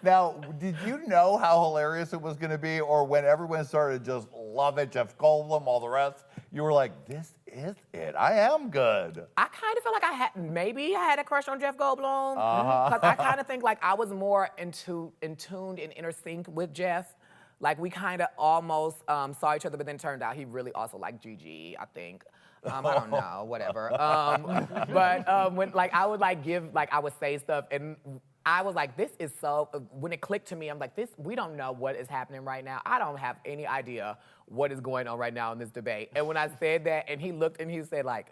Now, did you know how hilarious it was going to be, or when everyone started to just love it, Jeff Goldblum, all the rest, you were like, this is it. I am good. I kind of feel like maybe I had a crush on Jeff Goldblum. Uh-huh. Because I kind of think like I was more in tuned and inner sync with Jeff. Like we kind of almost saw each other, but then turned out he really also liked Gigi, I think. I don't know, whatever. But when like I would like I would say stuff and I was like, this is so, when it clicked to me, I'm like, we don't know what is happening right now. I don't have any idea what is going on right now in this debate. And when I said that, and he looked and he said like,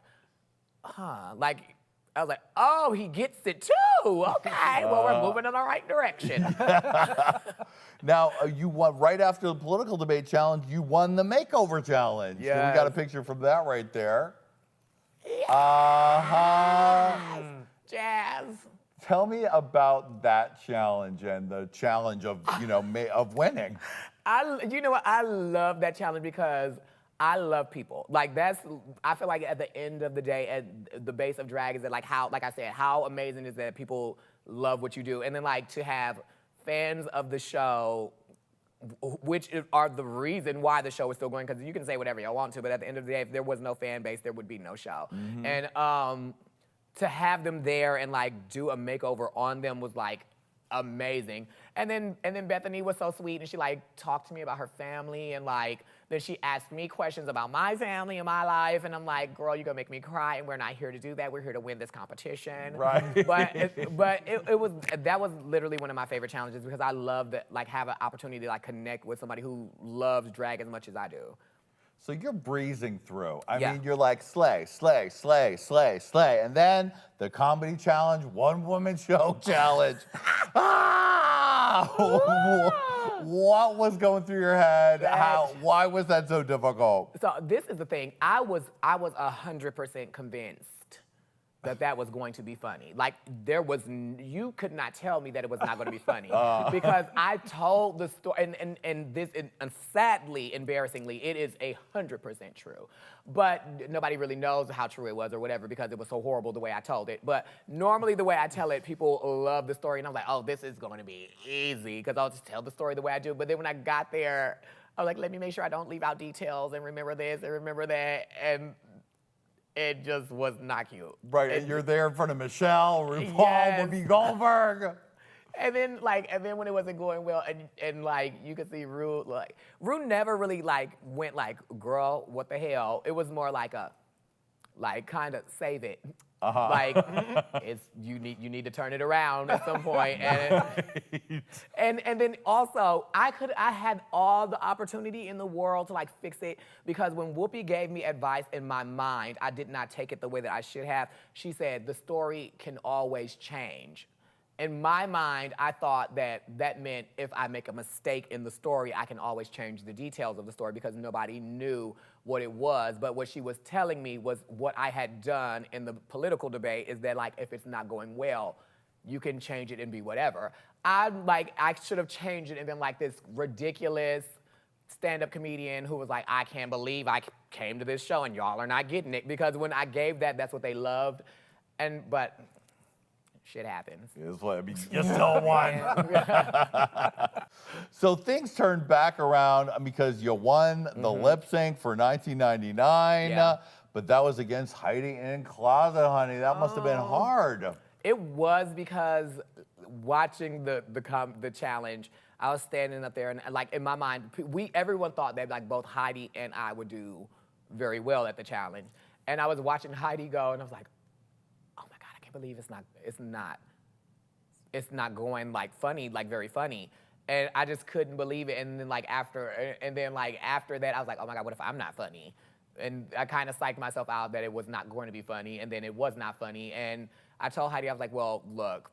huh, like, I was like, oh, he gets it too. Okay, well, we're moving in the right direction. Now, you won, right after the political debate challenge, you won the makeover challenge. Yes. So we got a picture from that right there. Yes. Jazz. Tell me about that challenge and the challenge of, you know, of winning. You know what, I love that challenge because I love people. Like I feel like at the end of the day, at the base of drag is that like I said, how amazing is that people love what you do. And then like to have fans of the show, which are the reason why the show is still going, because you can say whatever you want to, but at the end of the day, if there was no fan base, there would be no show. Mm-hmm. And to have them there and like do a makeover on them was like amazing. And then Bethany was so sweet and she like talked to me about her family and like then she asked me questions about my family and my life and I'm like, girl, you're gonna make me cry and we're not here to do that. We're here to win this competition. Right. That was literally one of my favorite challenges because I love that like have an opportunity to like connect with somebody who loves drag as much as I do. So you're breezing through. I Yeah. mean, you're like slay, slay, slay, slay, slay. And then the comedy challenge, one woman show challenge. What was going through your head? Why was that so difficult? So this is the thing. I was 100% convinced that was going to be funny. Like you could not tell me that it was not going to be funny because I told the story, and sadly, embarrassingly, it is 100% true. But nobody really knows how true it was or whatever because it was so horrible the way I told it. But normally the way I tell it, people love the story, and I'm like, oh, this is going to be easy because I'll just tell the story the way I do. But then when I got there, I was like, let me make sure I don't leave out details and remember this and remember that, and it just was not cute. Right, and you're there in front of Michelle, RuPaul, Yes. Whoopi Goldberg. And then when it wasn't going well, and like you could see Ru never really like went like, girl, what the hell? It was more like a, like kind of save it. Uh-huh. Like you need to turn it around at some point. And then also I had all the opportunity in the world to like fix it because when Whoopi gave me advice in my mind, I did not take it the way that I should have. She said the story can always change. In my mind, I thought that meant if I make a mistake in the story, I can always change the details of the story because nobody knew what it was. But what she was telling me was what I had done in the political debate is that like if it's not going well, you can change it and be whatever. I should have changed it and been like this ridiculous stand-up comedian who was like, I can't believe I came to this show and y'all are not getting it. Because when I gave that's what they loved. But shit happens. It's what, I mean, you still won. So things turned back around because you won the lip sync for 1999, but that was against Heidi in Closet, honey. That must have been hard. It was because watching the challenge, I was standing up there and like in my mind, everyone thought that like both Heidi and I would do very well at the challenge. And I was watching Heidi go and I was like, believe it's not going like funny, like very funny. And I just couldn't believe it. And then like after that, I was like, oh my God, what if I'm not funny? And I kind of psyched myself out that it was not going to be funny, and then it was not funny. And I told Heidi, I was like, well, look,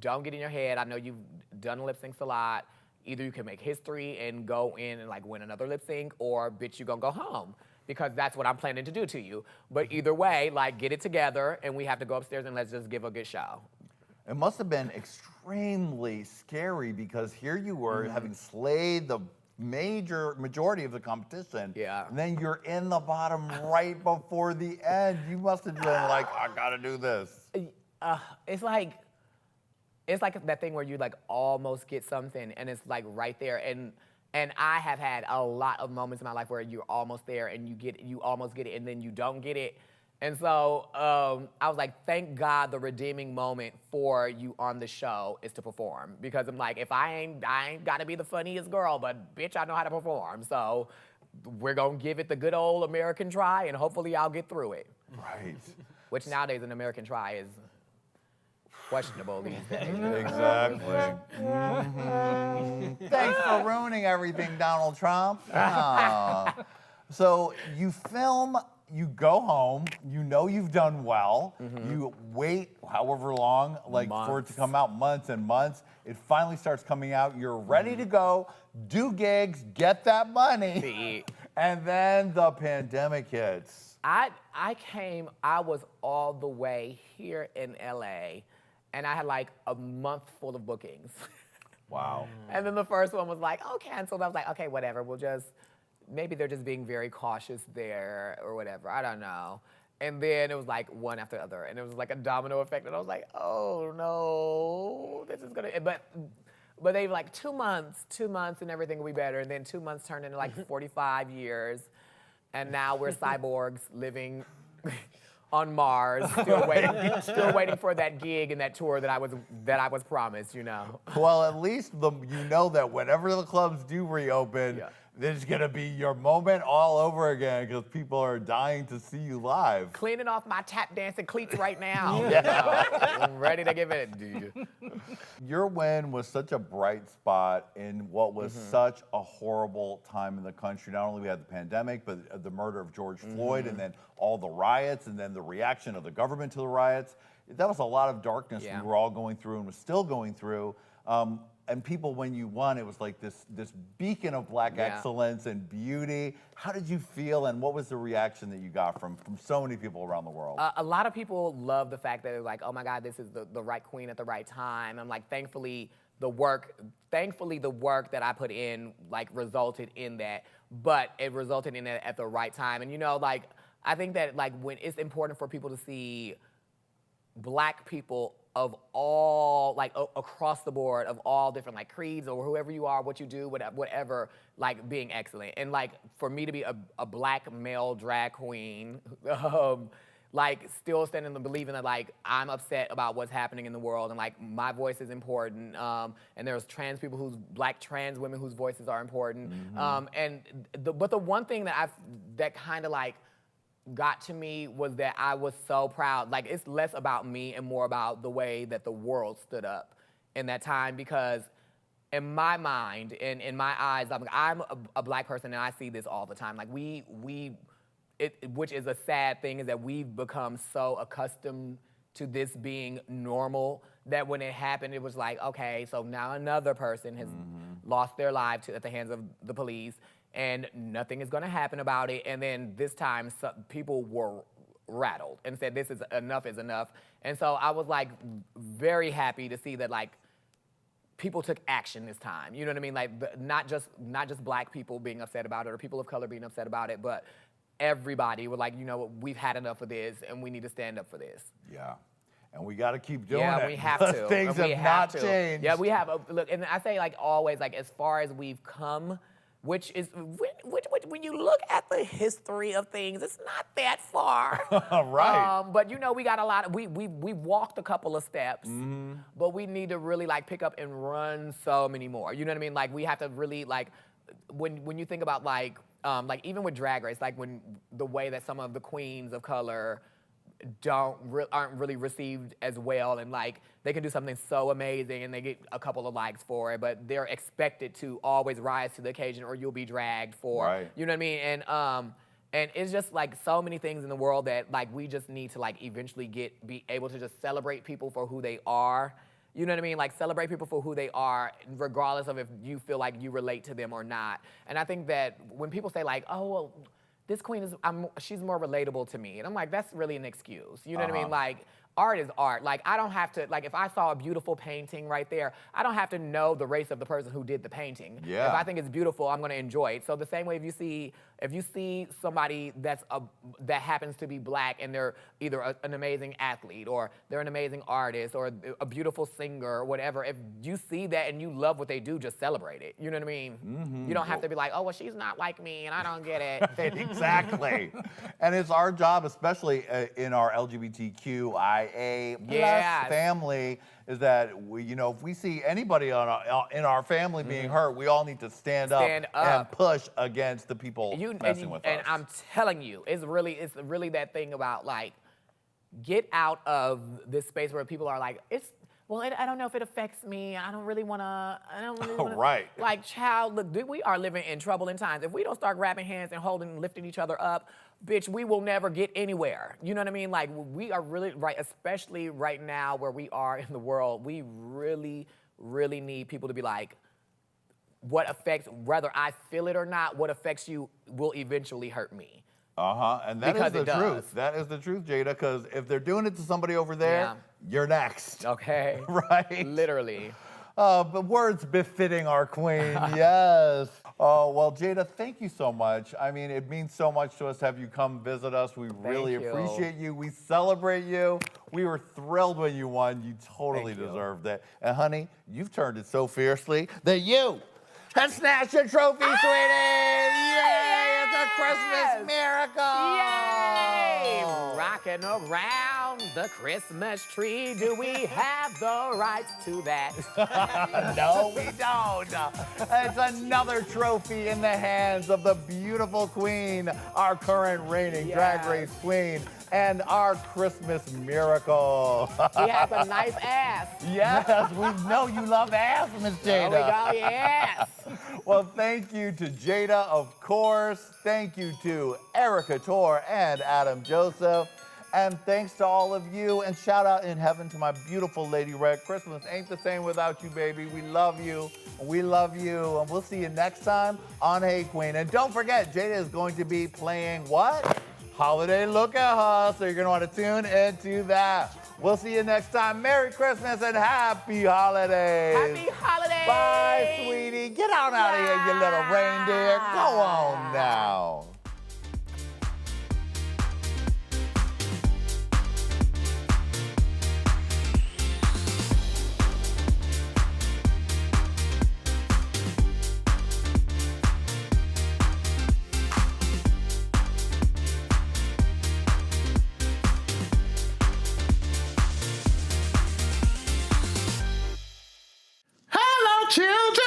don't get in your head. I know you've done lip syncs a lot. Either you can make history and go in and like win another lip sync, or bitch, you gonna go home. Because that's what I'm planning to do to you. But either way, like, get it together, and we have to go upstairs and let's just give a good show. It must have been extremely scary because here you were having slayed the majority of the competition. Yeah. And then you're in the bottom right before the end. You must have been like, I gotta do this. It's like, it's like that thing where you like almost get something and it's like right there. And I have had a lot of moments in my life where you're almost there and you almost get it and then you don't get it. And so I was like, thank God the redeeming moment for you on the show is to perform. Because I'm like, if I ain't gotta be the funniest girl, but bitch, I know how to perform. So we're gonna give it the good old American try and hopefully I'll get through it. Right. Which nowadays an American try is questionable these days. Exactly. Thanks for ruining everything, Donald Trump. Aw. So you film, you go home, you know you've done well, you wait however long, like for it to come out, months and months. It finally starts coming out, you're ready to go, do gigs, get that money, and then the pandemic hits. I was all the way here in LA, and I had like a month full of bookings. Wow. And then the first one was like, oh, canceled. I was like, okay, whatever, maybe they're just being very cautious there or whatever, I don't know. And then it was like one after the other, and it was like a domino effect, and I was like, oh no, this is gonna, but they were like 2 months, and everything will be better, and then 2 months turned into like 45 years, and now we're cyborgs living on Mars, still waiting for that gig and that tour that I was promised, you know. Well, at least you know that whenever the clubs do reopen, there's gonna be your moment all over again because people are dying to see you live. Cleaning off my tap dancing cleats right now. I'm ready to give it. Your win was such a bright spot in what was such a horrible time in the country. Not only we had the pandemic, but the murder of George Floyd, and then all the riots, and then the reaction of the government to the riots. That was a lot of darkness we were all going through and was still going through. And people, when you won, it was like this beacon of black excellence and beauty. How did you feel, and what was the reaction that you got from so many people around the world? A lot of people love the fact that they're like, oh my God, this is the right queen at the right time. I'm like, thankfully the work that I put in like resulted in that, but it resulted in it at the right time. And you know, like, I think that like when it's important for people to see black people of all, like across the board, of all different like creeds or whoever you are, what you do, whatever, like being excellent. And like for me to be a black male drag queen, like still standing and believing that like I'm upset about what's happening in the world and like my voice is important. And there's trans people black trans women whose voices are important. But the one thing that kind of like got to me was that I was so proud. Like, it's less about me and more about the way that the world stood up in that time, because in my mind and in my eyes, I'm a black person and I see this all the time. Like which is a sad thing, is that we've become so accustomed to this being normal that when it happened, it was like, okay, so now another person has lost their life at the hands of the police, and nothing is gonna happen about it. And then this time, people were rattled and said, this is enough is enough. And so I was like very happy to see that like people took action this time. You know what I mean? Like not just black people being upset about it or people of color being upset about it, but everybody were like, you know what, we've had enough of this and we need to stand up for this. Yeah. And we got to keep doing it. Yeah, we have to. Things have not changed. Yeah, we have. Look, and I say like always, like as far as we've come, which when you look at the history of things, it's not that far. Right. But you know, we got a lot of, we walked a couple of steps, but we need to really like pick up and run so many more. You know what I mean? Like we have to really like, when you think about like even with Drag Race, like when the way that some of the queens of color aren't really received as well, and like they can do something so amazing and they get a couple of likes for it, but they're expected to always rise to the occasion or you'll be dragged for, you know what I mean? And it's just like so many things in the world that like we just need to like eventually be able to just celebrate people for who they are. You know what I mean? Like celebrate people for who they are, regardless of if you feel like you relate to them or not. And I think that when people say like, oh, well, this queen she's more relatable to me. And I'm like, that's really an excuse. You know what I mean? Like, art is art. Like, I don't have to, like, if I saw a beautiful painting right there, I don't have to know the race of the person who did the painting. Yeah. If I think it's beautiful, I'm gonna enjoy it. So the same way if you see somebody that happens to be black and they're either an amazing athlete or they're an amazing artist or a beautiful singer or whatever, if you see that and you love what they do, just celebrate it. You know what I mean? Mm-hmm. You don't have to be like, oh, well, she's not like me and I don't get it. Exactly. And it's our job, especially in our LGBTQIA plus family, is that we, you know, if we see anybody in our family being hurt, we all need to stand up and push against the people messing with us. And I'm telling you, it's really that thing about like, get out of this space where people are like, I don't know if it affects me. I don't really want to. Right. Like, child, look, we are living in troubling times. If we don't start grabbing hands and lifting each other up, bitch, we will never get anywhere. You know what I mean? Like, we are really, right, especially right now where we are in the world, we really, really need people to be like, what affects, whether I feel it or not, what affects you will eventually hurt me. And that is the truth. That is the truth, Jada, because if they're doing it to somebody over there, you're next. Okay. Right? Literally. But words befitting our queen, yes. Oh, well, Jada, thank you so much. I mean, it means so much to us to have you come visit us. We really appreciate you. We celebrate you. We were thrilled when you won. You totally deserved it. And honey, you've turned it so fiercely that you have snatched a trophy, sweetie! Yay! It's a Christmas miracle! Yay! Rocking around the Christmas tree. Do we have the rights to that? No, we don't. It's another trophy in the hands of the beautiful queen, our current reigning Drag Race queen, and our Christmas miracle. He has a nice ass. Yes, we know you love ass, Miss Jada. There we go, yes. Well, thank you to Jada, of course. Thank you to Erica Tor and Adam Joseph. And thanks to all of you. And shout out in heaven to my beautiful Lady Red. Christmas ain't the same without you, baby. We love you. We love you. And we'll see you next time on Hey Queen. And don't forget, Jada is going to be playing what? Holiday Look at Her. So you're going to want to tune into that. We'll see you next time. Merry Christmas and happy holidays. Happy holidays. Bye, sweetie. Get on out of here, you little reindeer. Go on now. Hello, children.